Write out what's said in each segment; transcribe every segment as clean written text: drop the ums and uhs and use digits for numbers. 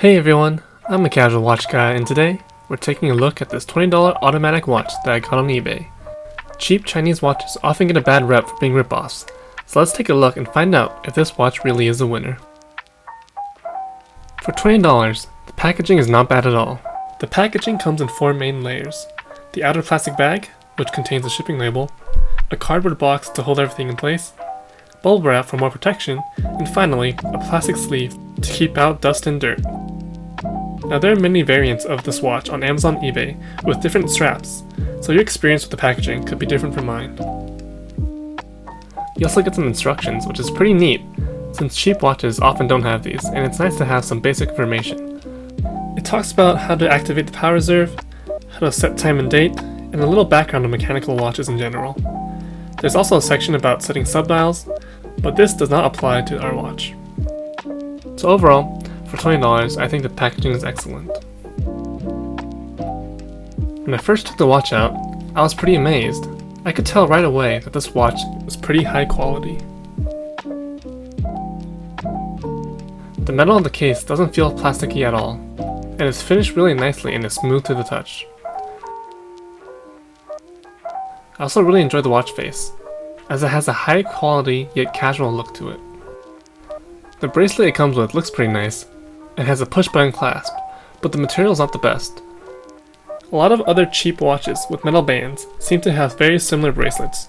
Hey everyone, I'm a casual watch guy and today we're taking a look at this $20 automatic watch that I got on eBay. Cheap Chinese watches often get a bad rep for being ripoffs, so let's take a look and find out if this watch really is a winner. For $20, the packaging is not bad at all. The packaging comes in 4 main layers: the outer plastic bag, which contains a shipping label, a cardboard box to hold everything in place, bubble wrap for more protection, and finally, a plastic sleeve to keep out dust and dirt. Now there are many variants of this watch on Amazon and eBay with different straps, so your experience with the packaging could be different from mine. You also get some instructions, which is pretty neat, since cheap watches often don't have these, and it's nice to have some basic information. It talks about how to activate the power reserve, how to set time and date, and a little background on mechanical watches in general. There's also a section about setting sub-dials, but this does not apply to our watch. So overall, for $20, I think the packaging is excellent. When I first took the watch out, I was pretty amazed. I could tell right away that this watch was pretty high quality. The metal on the case doesn't feel plasticky at all, and it's finished really nicely and is smooth to the touch. I also really enjoy the watch face, as it has a high quality yet casual look to it. The bracelet it comes with looks pretty nice, and has a push button clasp, but the material is not the best. A lot of other cheap watches with metal bands seem to have very similar bracelets.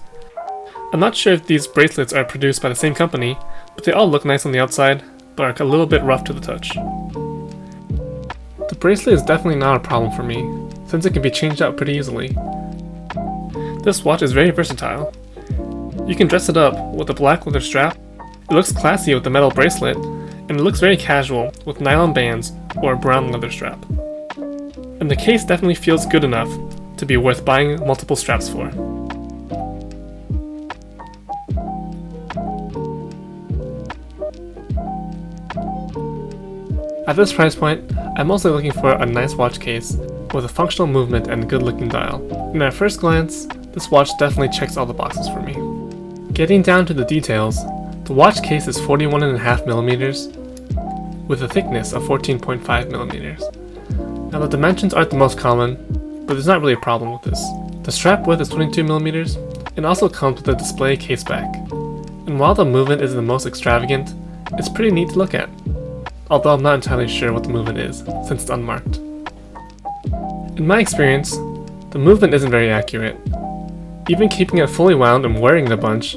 I'm not sure if these bracelets are produced by the same company, but they all look nice on the outside, but are a little bit rough to the touch. The bracelet is definitely not a problem for me, since it can be changed out pretty easily. This watch is very versatile. You can dress it up with a black leather strap, it looks classy with the metal bracelet, and it looks very casual with nylon bands or a brown leather strap. And the case definitely feels good enough to be worth buying multiple straps for. At this price point, I'm mostly looking for a nice watch case with a functional movement and a good looking dial. And at first glance, this watch definitely checks all the boxes for me. Getting down to the details, the watch case is 41.5mm with a thickness of 14.5mm. Now the dimensions aren't the most common, but there's not really a problem with this. The strap width is 22mm and also comes with a display case back. And while the movement isn't the most extravagant, it's pretty neat to look at. Although I'm not entirely sure what the movement is, since it's unmarked. In my experience, the movement isn't very accurate. Even keeping it fully wound and wearing it a bunch,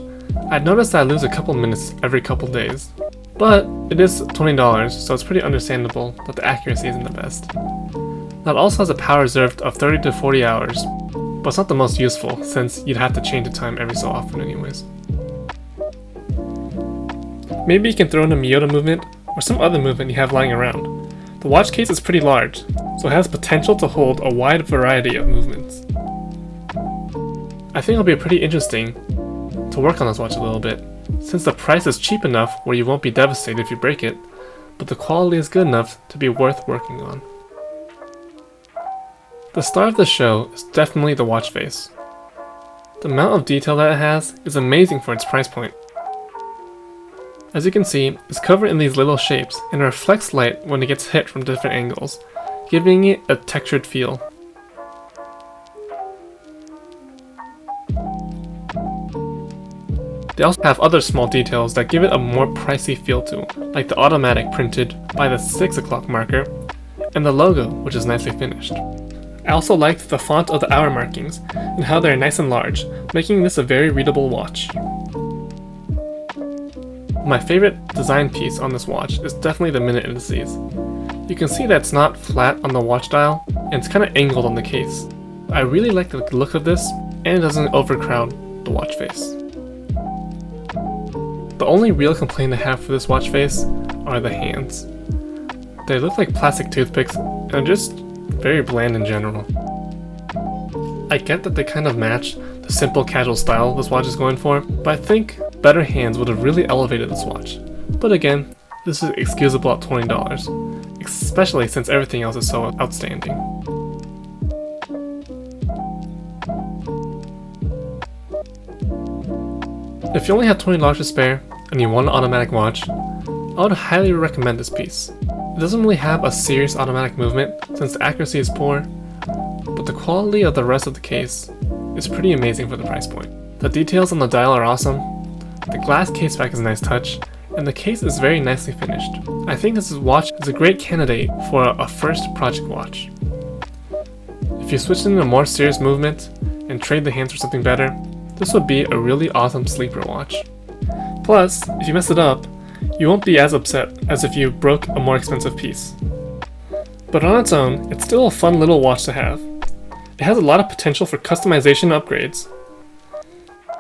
I'd noticed that I lose a couple minutes every couple days. But it is $20, so it's pretty understandable that the accuracy isn't the best. Now it also has a power reserve of 30 to 40 hours, but it's not the most useful since you'd have to change the time every so often anyways. Maybe you can throw in a Miyota movement or some other movement you have lying around. The watch case is pretty large, so it has potential to hold a wide variety of movements. I think it'll be pretty interesting to work on this watch a little bit, since the price is cheap enough where you won't be devastated if you break it, but the quality is good enough to be worth working on. The star of the show is definitely the watch face. The amount of detail that it has is amazing for its price point. As you can see, it's covered in these little shapes and it reflects light when it gets hit from different angles, giving it a textured feel. They also have other small details that give it a more pricey feel to, like the automatic printed by the 6 o'clock marker, and the logo, which is nicely finished. I also liked the font of the hour markings, and how they're nice and large, making this a very readable watch. My favorite design piece on this watch is definitely the minute indices. You can see that it's not flat on the watch dial, and it's kind of angled on the case. I really like the look of this, and it doesn't overcrowd the watch face. The only real complaint I have for this watch face are the hands. They look like plastic toothpicks and are just very bland in general. I get that they kind of match the simple casual style this watch is going for, but I think better hands would have really elevated this watch. But again, this is excusable at $20, especially since everything else is so outstanding. If you only have $20 to spare and you want an automatic watch, I would highly recommend this piece. doesn't really have a serious automatic movement since the accuracy is poor, but the quality of the rest of the case is pretty amazing for the price point. The details on the dial are awesome, the glass case back is a nice touch, and the case is very nicely finished. I think this watch is a great candidate for a first project watch. If you switch into a more serious movement and trade the hands for something better, this would be a really awesome sleeper watch. Plus, if you mess it up, you won't be as upset as if you broke a more expensive piece. But on its own, it's still a fun little watch to have. It has a lot of potential for customization and upgrades.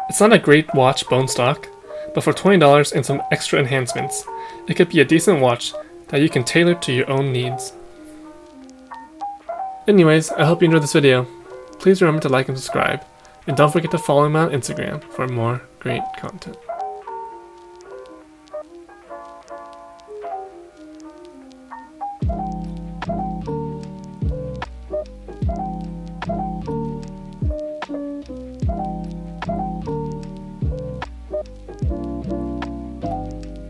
It's not a great watch bone stock, but for $20 and some extra enhancements, it could be a decent watch that you can tailor to your own needs. Anyways, I hope you enjoyed this video. Please remember to like and subscribe, and don't forget to follow me on Instagram for more great content.